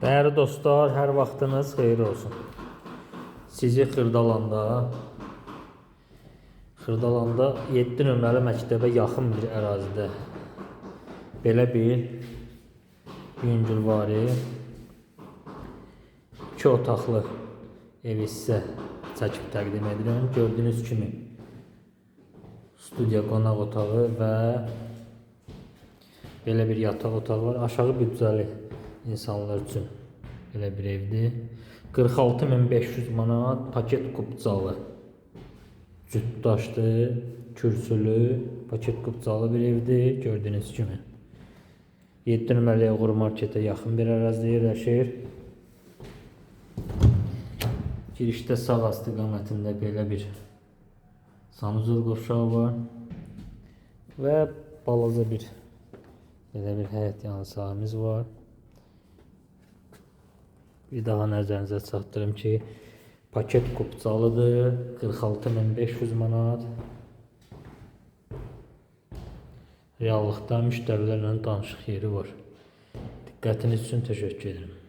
Değerli dostlar, her vaxtınız xeyir olsun. Sizi Xırdalanda 7 nömrəli məktəbə yaxın bir ərazidə belə bir yüngülvari 2 otaqlı evi sizə çəkib təqdim edirəm. Gördüyünüz kimi studiya qonaq otağı və belə bir yataq otağı var. Aşağı büdcəli insanlar üçün belə bir evdir. 46.500 manat paket kubcalı, cütdaşlı, kürsülü, paket kubcalı bir evdir. Gördüyünüz kimi 7 nömrəli Uğur Marketə yaxın bir ərazidə yerləşir. Girişdə sağ istiqamətində belə bir sanuzel qovşağı var və balaca bir belə bir həyət yanı sahəmiz var. Bir daha nəzərinizə çatdırım ki, paket kubcalıdır, 46.500 manat. Reallıqda müştərilərlə danışıq yeri var. Diqqətiniz üçün təşəkkür ederim.